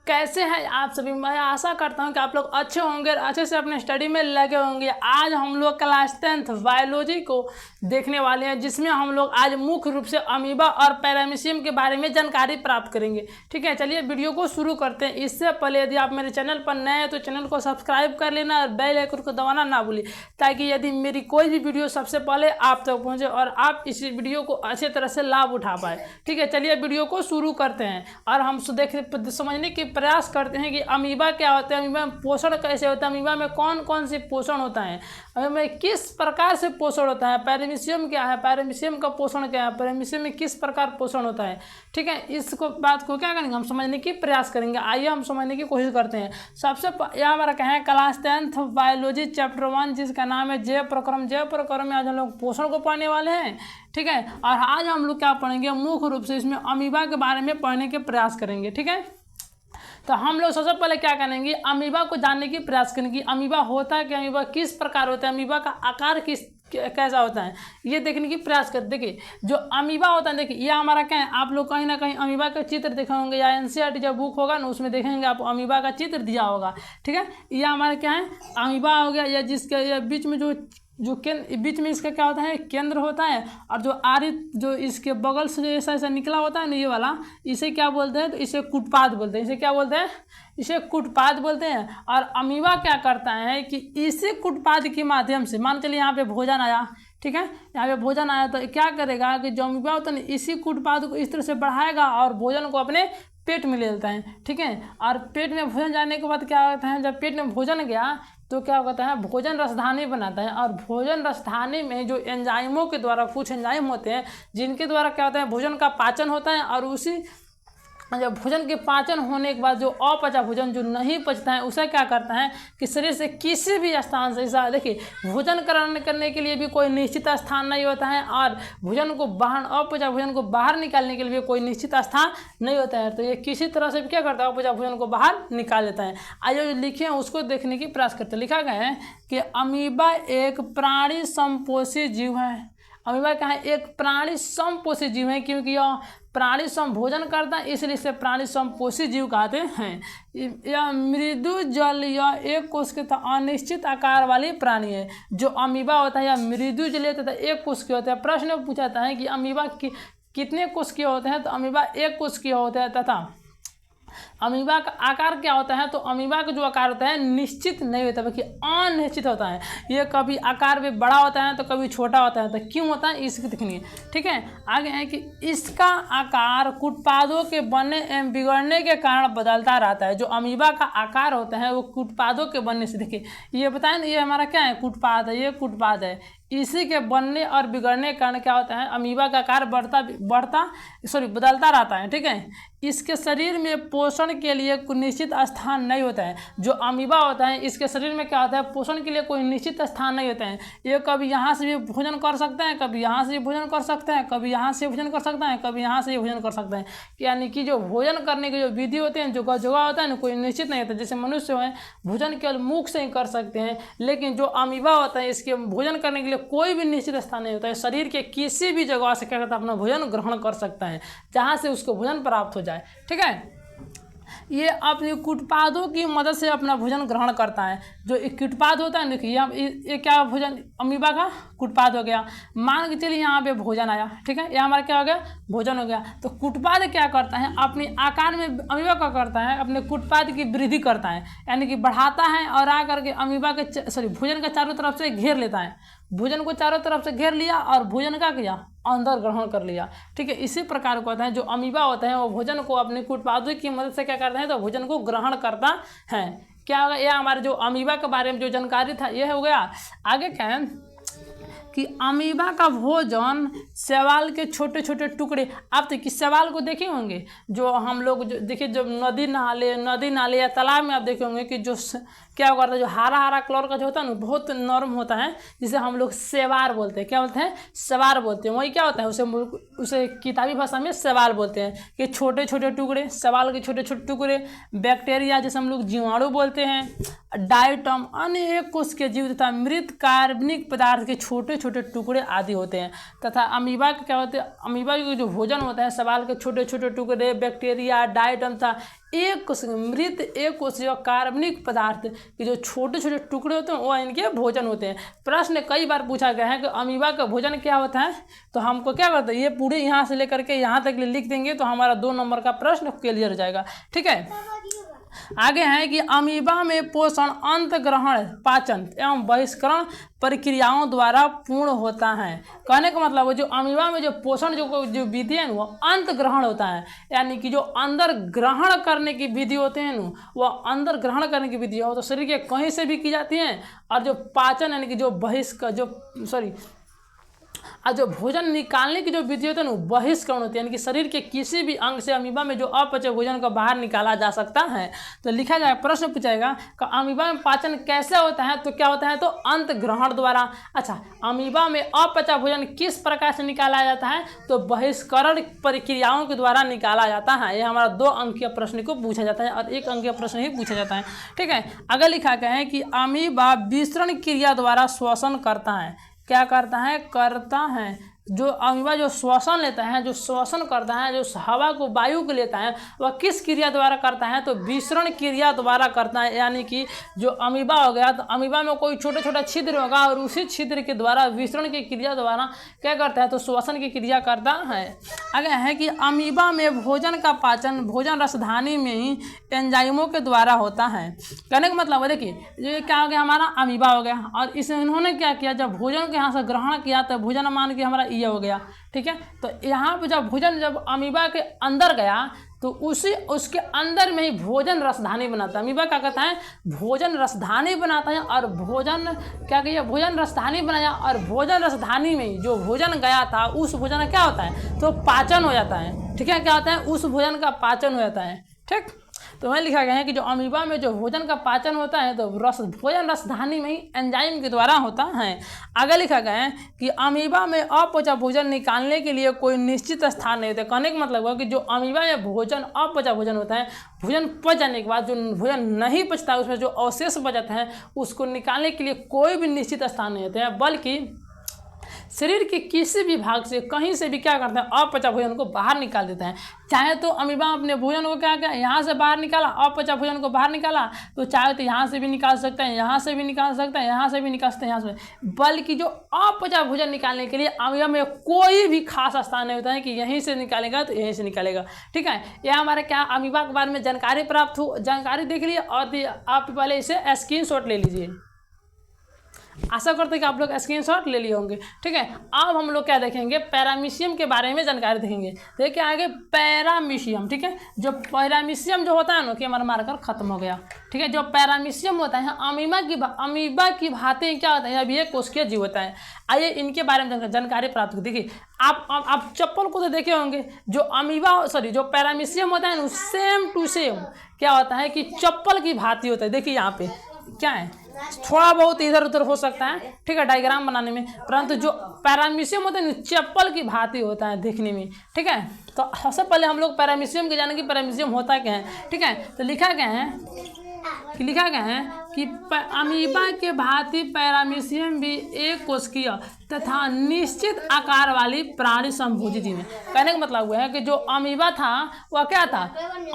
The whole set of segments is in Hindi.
कैसे हैं आप सभी। मैं आशा करता हूं कि आप लोग अच्छे होंगे और अच्छे से अपने स्टडी में लगे होंगे। आज हम लोग क्लास 10th बायोलॉजी को देखने वाले हैं, जिसमें हम लोग आज मुख्य रूप से अमीबा और पैरामीशियम के बारे में जानकारी प्राप्त करेंगे। ठीक है, चलिए वीडियो को शुरू करते हैं। इससे पहले यदि आप मेरे चैनल पर नए हैं तो चैनल को सब्सक्राइब कर लेना और बेल आइकन को दबाना ना भूलिए, ताकि यदि मेरी कोई भी वीडियो सबसे पहले आप तक पहुँचे और आप इस वीडियो को अच्छे तरह से लाभ उठा पाए। ठीक है, चलिए वीडियो को शुरू करते हैं और हम समझने की प्रयास करते हैं कि अमीबा क्या होता है, अमीबा में पोषण कैसे होता है, अमीबा में कौन कौन से पोषण होता है, अमीबा में किस प्रकार से पोषण होता है, पैरामीशियम क्या है, पैरामीशियम का पोषण क्या है, पैरामीशियम में किस प्रकार पोषण होता है। ठीक है, इसको बात को क्या करेंगे, हम समझने की प्रयास करेंगे। आइए हम समझने की कोशिश करते हैं। सबसे यह हमारा क्या है, क्लास 10th बायोलॉजी चैप्टर 1, जिसका नाम है जैव प्रक्रम। जैव प्रक्रम में आज हम लोग पोषण को पढ़ने वाले हैं। ठीक है, और आज हम लोग क्या पढ़ेंगे, मुख्य रूप से इसमें अमीबा के बारे में पढ़ने के प्रयास करेंगे। ठीक है, तो हम लोग सबसे पहले क्या करेंगे, अमीबा को जानने की प्रयास करेंगे। अमीबा होता है कि अमीबा किस प्रकार होता है, अमीबा का आकार कैसा होता है, ये देखने की प्रयास कर। देखिए जो अमीबा होता है, देखिए यह हमारा क्या है, आप लोग कहीं ना कहीं अमीबा का चित्र देखे होंगे या एनसीईआरटी जब बुक होगा ना उसमें देखेंगे आप अमीबा का चित्र दिया होगा। ठीक है, यह हमारा क्या है, अमीबा हो गया, या जिसके बीच में जो केंद्र, बीच में इसका क्या होता है, केंद्र होता है, और जो आरित जो इसके बगल से जो ऐसा ऐसा निकला होता है ना, ये वाला, इसे क्या बोलते हैं, तो इसे कुटपाद बोलते हैं। इसे क्या बोलते हैं, इसे कुटपाद बोलते हैं। और अमीबा क्या करता है कि इसी कुटपाद के माध्यम से, मान चलिए यहाँ पे भोजन आया, ठीक है, यहाँ पे भोजन आया तो क्या करेगा कि जो अमीबा होता है ना, इसी कुटपाद को इस तरह से बढ़ाएगा और भोजन को अपने पेट में ले लेता है। ठीक है, और पेट में भोजन जाने के बाद क्या होता है, जब पेट में भोजन गया तो क्या होता है, भोजन रसधानी बनाता है। और भोजन रसधानी में जो एंजाइमों के द्वारा, कुछ एंजाइम होते हैं जिनके द्वारा क्या होता है, भोजन का पाचन होता है। और उसी जब भोजन के पाचन होने के बाद जो अपचा भोजन जो नहीं पचता है, उसे क्या करता है कि शरीर से किसी भी स्थान से, ऐसा देखिए भोजन करने के लिए भी कोई निश्चित स्थान नहीं होता है, और भोजन को बाहर, अपचा भोजन को बाहर निकालने के लिए भी कोई निश्चित स्थान नहीं होता है। तो ये किसी तरह से क्या करता है, अपचा भोजन को बाहर निकाल लेता है। आइए जो लिखे हैं उसको देखने की प्रयास करते हैं। लिखा गया है कि अमीबा एक प्राणी समपोषी जीव है। अमीबा क्या है, एक प्राणी समपोषी जीव है, क्योंकि यह प्राणी सम भोजन करता है, इसलिए इसे प्राणी समपोषी जीव कहते हैं। यह मृदु जल या एक कोश के अनिश्चित आकार वाली प्राणी है। जो अमीबा होता है यह मृदु जलीय तथा एक कोश के होता है। प्रश्न पूछाता है कि अमीबा कितने कोश के होते हैं, तो अमीबा एक कोश के होते हैं। तथा अमीबा का आकार क्या होता है, तो अमीबा का जो आकार होता है निश्चित नहीं होता, बल्कि अनिश्चित होता है। ये कभी आकार में बड़ा होता है तो कभी छोटा होता है। तो क्यों होता है इसकी देखनी। ठीक है, आगे है कि इसका आकार कुटपादों के बनने एवं बिगड़ने के कारण बदलता रहता है। जो अमीबा का आकार होता है वो कुटपादों के बनने से, देखिए ये बताएं, ये हमारा क्या है, कुटपाद है, ये कुटपाद है। इसी के बनने और बिगड़ने के कारण क्या होता है, अमीबा का आकार बदलता रहता है। ठीक है, इसके शरीर में पोषण के लिए कोई निश्चित स्थान नहीं होता है। जो अमीबा होता है इसके शरीर में क्या होता है, पोषण के लिए कोई निश्चित स्थान नहीं होता है। ये कभी यहाँ से भी भोजन कर सकते हैं, कभी यहाँ से भी भोजन कर सकते हैं, कभी यहाँ से भोजन कर सकते हैं, कभी यहाँ से भी भोजन कर सकते हैं। यानी कि जो भोजन करने के जो विधि होते हैं, जो जगह होता है ना, कोई निश्चित नहीं होता। जैसे मनुष्य है भोजन केवल मुख से ही कर सकते हैं, लेकिन जो अमीबा होता है इसके भोजन करने के लिए कोई भी निश्चित स्थान नहीं होता है। शरीर के किसी भी जगह से क्या करता है, अपना भोजन ग्रहण कर सकता है, जहाँ से उसको भोजन प्राप्त हो जाए। ठीक है, ये अपनी कुटपादों की मदद से अपना भोजन ग्रहण करता है। जो एक कुटपाद होता है, देखिए ये क्या भोजन, अमीबा का कुटपाद हो गया। मान के चलिए यहाँ पे भोजन आया, ठीक है, ये हमारा क्या हो गया, भोजन हो गया। तो कुटपाद क्या करता है, अपने आकार में अमीबा का करता है, अपने कुटपाद की वृद्धि करता है, यानी कि बढ़ाता है और आकर के अमीबा के भोजन का चारों तरफ से घेर लेता है। भोजन को चारों तरफ से घेर लिया और भोजन का किया, अंदर ग्रहण कर लिया। ठीक है, इसी प्रकार को होता है। जो अमीबा होता है वो भोजन को अपने कुटपादों की मदद से क्या करते हैं, तो भोजन को ग्रहण करता है। क्या होगा, यह हमारे जो अमीबा के बारे में जो जानकारी था यह हो गया। आगे क्या है कि अमीबा का भोजन शैवाल के छोटे छोटे टुकड़े, आप तो किस शैवाल को देखे होंगे, जो हम लोग जो देखिए, जब नदी नाले या तालाब में आप देखे होंगे कि जो क्या करता है, जो हरा हरा कलर का जो होता है ना, बहुत नरम होता है, जिसे हम लोग शैवाल बोलते हैं। क्या बोलते हैं, शैवाल बोलते हैं। वही क्या होता है, उसे किताबी भाषा में शैवाल बोलते हैं कि छोटे छोटे टुकड़े, शैवाल के छोटे छोटे टुकड़े। बैक्टीरिया जैसे हम लोग जीवाणु बोलते हैं, डायटम अन्य एक कोशिकीय जीव तथा मृत कार्बनिक पदार्थ के छोटे छोटे टुकड़े आदि होते हैं। तथा अमीबा के क्या होते हैं, अमीबा के जो भोजन होता है सवाल के छोटे छोटे टुकड़े, बैक्टीरिया, डायटम था मृत एक कोशिकीय कार्बनिक पदार्थ के जो छोटे छोटे टुकड़े होते हैं वो इनके भोजन होते हैं। प्रश्न कई बार पूछा गया है कि अमीबा का भोजन क्या होता है, तो हमको क्या करते हैं, ये पूरे यहाँ से लेकर के यहाँ तक लिख देंगे तो हमारा 2 नंबर का प्रश्न क्लियर हो जाएगा। ठीक है, आगे है कि अमीबा में पोषण अंतग्रहण, पाचन एवं बहिष्करण प्रक्रियाओं द्वारा पूर्ण होता है। कहने का मतलब है जो अमीबा में जो पोषण जो विधि है वो अंतग्रहण होता है, यानी कि जो अंदर ग्रहण करने की विधि होते हैं ना वो अंदर ग्रहण करने की विधि हो तो शरीर के कहीं से भी की जाती हैं। और जो पाचन यानी कि जो और जो भोजन निकालने की जो विधि होती है ना बहिष्करण होती है, यानी कि शरीर के किसी भी अंग से अमीबा में जो अपचे भोजन को बाहर निकाला जा सकता है। तो लिखा जाए, प्रश्न पूछेगा कि अमीबा में पाचन कैसे होता है, तो क्या होता है, तो अंत ग्रहण द्वारा। अच्छा, अमीबा में अपचा भोजन किस प्रकार से निकाला जाता है, तो बहिष्करण प्रक्रियाओं के द्वारा निकाला जाता है। ये हमारा 2 अंकीय प्रश्न को पूछा जाता है और 1 अंकीय प्रश्न ही पूछा जाता है। ठीक है, अगर लिखा गया है कि अमीबा विसरण क्रिया द्वारा श्वसन करता है। क्या करता है, करता है। जो अमीबा जो श्वसन लेता है, जो श्वसन करता है, जो हवा को वायु को लेता है वह किस क्रिया द्वारा करता है, तो विसरण क्रिया द्वारा करता है। यानी कि जो अमीबा हो गया तो अमीबा में कोई छोटा छोटा छिद्र होगा और उसी छिद्र के द्वारा विसरण की क्रिया द्वारा क्या करता है, तो श्वसन की क्रिया करता है। आगे है कि अमीबा में भोजन का पाचन भोजन रसधानी में ही एंजाइमों के द्वारा होता है। कहने का मतलब है, देखिए ये क्या हो गया, हमारा अमीबा हो गया और इन्होंने क्या किया, जब भोजन के यहाँ से ग्रहण किया तो भोजन मान के हमारा ये हो गया। ठीक है, तो यहाँ पे जब अमीबा के अंदर गया तो उसके अंदर में ही भोजन रसधानी बनाता है। अमीबा क्या करता है, भोजन रसधानी बनाता है और भोजन क्या किया, भोजन रसधानी बनाया और भोजन रसधानी में जो भोजन गया था उस भोजन का क्या होता है, तो पाचन हो जाता है। ठीक है, क्या होता है, उस भोजन का पाचन हो जाता है। ठीक, तो वहाँ लिखा गया है कि जो अमीबा में जो भोजन का पाचन होता है तो भोजन रसधानी में ही एंजाइम के द्वारा होता है। आगे लिखा गया है कि अमीबा में अपचा भोजन निकालने के लिए कोई निश्चित स्थान नहीं होता। कहने का मतलब है कि जो अमीबा में भोजन अपचा भोजन होता है, भोजन पच जाने के बाद जो भोजन नहीं पचता उसमें जो अवशेष बचता है उसको निकालने के लिए कोई भी निश्चित स्थान नहीं होता है, बल्कि शरीर के किसी भी भाग से कहीं से भी क्या करते हैं, अपचा भोजन को बाहर निकाल देता है। चाहे तो अमीबा अपने भोजन को क्या किया, यहाँ से बाहर निकाला, अपचा भोजन को बाहर निकाला, तो चाहे तो यहाँ से भी निकाल सकते हैं, यहाँ से भी निकाल सकते हैं, यहाँ से भी निकाल सकते हैं, यहाँ से। बल्कि जो अपचा भोजन निकालने के लिए अमीबा में कोई भी खास स्थान नहीं होता है कि यहीं से निकालेगा तो यहीं से निकालेगा। ठीक है, यह हमारे क्या अमीबा के बारे में जानकारी प्राप्त हो, जानकारी देख लीजिए और आप पहले इसे स्क्रीनशॉट ले लीजिए। आशा करते हैं कि आप लोग स्क्रीनशॉट ले लिए होंगे। ठीक है, अब हम लोग क्या देखेंगे, पैरामीशियम के बारे में जानकारी देखेंगे। देखिए आगे पैरामीशियम। ठीक है, जो पैरामीशियम जो होता है ना कि हमारा मार्कर खत्म हो गया। ठीक है, जो पैरामीशियम होता है अमीबा की भांति क्या होता है, अब ये कोशिकीय जीव होता है। आइए इनके बारे में जानकारी प्राप्त कर। देखिए आप चप्पल को तो देखे होंगे, जो पैरामीशियम होता है ना सेम टू सेम क्या होता है कि चप्पल की भांति होता है। देखिए यहाँ पे क्या है, थोड़ा बहुत इधर उधर हो सकता है, ठीक है, डायग्राम बनाने में, परंतु जो पैरामीशियम होता है ना चप्पल की भांति होता है देखने में। ठीक है, तो सबसे पहले हम लोग पैरामीशियम के जाने कि पैरामीशियम होता क्या है। ठीक है, तो लिखा गया है कि अमीबा के भांति पैरामीशियम भी एक कोशिकीय तथा निश्चित आकार वाली प्राणी संभोजी जीव है। कहने का मतलब हुआ है कि जो अमीबा था वह क्या था,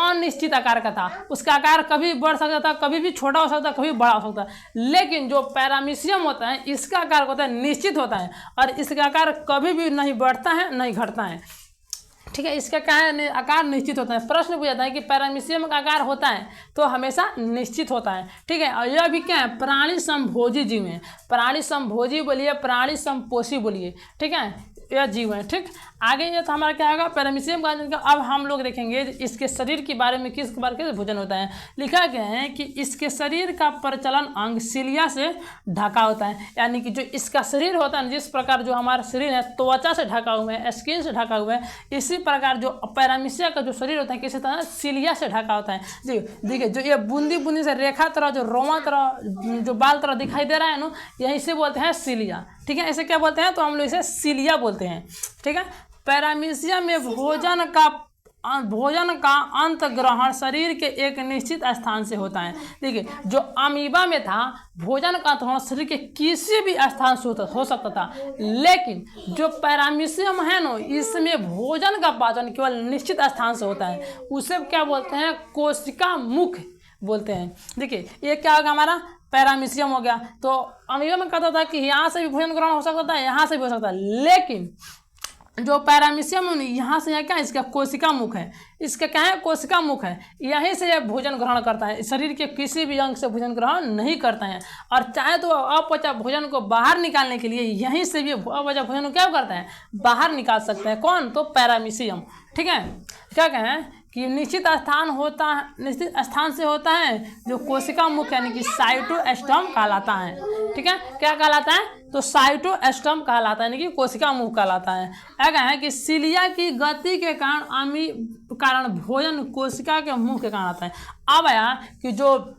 अनिश्चित आकार का था। उसका आकार कभी बढ़ सकता था, कभी भी छोटा हो सकता, कभी बड़ा हो सकता। लेकिन जो पैरामीशियम होता है इसका आकार होता है निश्चित होता है और इसका आकार कभी भी नहीं बढ़ता है नहीं घटता है। ठीक है, इसका क्या है, आकार निश्चित होता है। प्रश्न पूछा जाता है कि पैरामीशियम का आकार होता है तो हमेशा निश्चित होता है। ठीक है, और यह भी क्या है, प्राणी संभोजी जीव है। प्राणी संभोजी बोलिए, प्राणी संपोषी बोलिए। ठीक है, यह जीव है। ठीक, आगे ये तो हमारा क्या होगा पैरामीशियम का। अब हम लोग देखेंगे इसके शरीर के बारे में, किस बार के भोजन होता है। लिखा गया है कि इसके शरीर का प्रचलन अंग सिलिया से ढका होता है, यानी कि जो इसका शरीर होता है, जिस प्रकार जो हमारा शरीर है त्वचा से ढका हुआ है, स्किन से ढका हुआ है, इसी प्रकार जो पैरामीशिया का जो शरीर होता है किसी तरह सिलिया से ढका होता है। जी देखिए, जो ये बूंदी बूंदी से रेखा तरह, जो रोमा तरह, जो बाल तरह दिखाई दे रहा है ना, यही से बोलते हैं सिलिया। ठीक है, इसे क्या बोलते हैं, तो हम लोग इसे सिलिया बोलते हैं। ठीक है, पैरामीशियम में भोजन का भोजन का अंत ग्रहण शरीर के एक निश्चित स्थान से होता है। देखिए, जो अमीबा में था भोजन का अंत ग्रहण शरीर के किसी भी स्थान से हो सकता था, लेकिन जो पैरामीशियम है ना, इसमें भोजन का पाचन केवल निश्चित स्थान से होता है। उसे क्या बोलते हैं? कोशिका मुख बोलते हैं। देखिए, ये क्या होगा? हमारा पैरामीशियम हो गया। तो अमीबा में कहता था कि यहाँ से भी भोजन ग्रहण हो सकता था, यहाँ से भी हो सकता है, लेकिन जो पैरामीशियम है यहाँ से यह क्या है? इसका कोशिका मुख है। इसका क्या है? कोशिका मुख है। यहीं से यह भोजन ग्रहण करता है, शरीर के किसी भी अंग से भोजन ग्रहण नहीं करता है। और चाहे तो अपचा भोजन को बाहर निकालने के लिए यहीं से भी अपचा भोजन को क्या करता है? बाहर निकाल सकते हैं। कौन? तो पैरामीशियम। ठीक है, क्या कहें कि निश्चित स्थान से होता है जो कोशिका मुख यानी कि साइटोस्टोम कहलाता है। ठीक है, क्या कहलाता है? तो साइटोस्टोम कहलाता है, यानी कि कोशिका मुख कहलाता है। क्या है कि सिलिया की गति के कारण भोजन कोशिका के मुख के कारण आता है। अब आया कि जो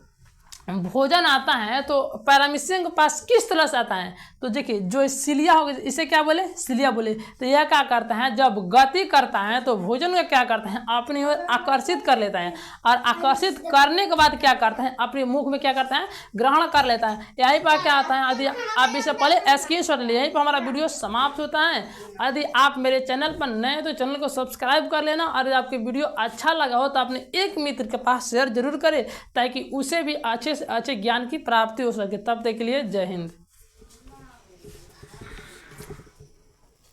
भोजन आता है तो पैरामीशियम के पास किस तरह से आता है? तो देखिए, जो सिलिया होगा, इसे क्या बोले? सिलिया बोले। तो यह क्या करता है? जब गति करता है तो भोजन को क्या करता है? अपनी ओर आकर्षित कर लेता है, और आकर्षित करने के बाद क्या करता है? अपने मुख में क्या करता है? ग्रहण कर लेता है। यहीं पर क्या आता है? यदि आप इससे पहले स्क्रीनशॉट लिए, यहीं पर हमारा वीडियो समाप्त होता है। यदि आप मेरे चैनल पर नए तो चैनल को सब्सक्राइब कर लेना, और यदि आपके वीडियो अच्छा लगा हो तो अपने एक मित्र के पास शेयर जरूर करें, ताकि उसे भी अच्छे से अच्छे ज्ञान की प्राप्ति हो सके। तब तक के लिए जय हिंद।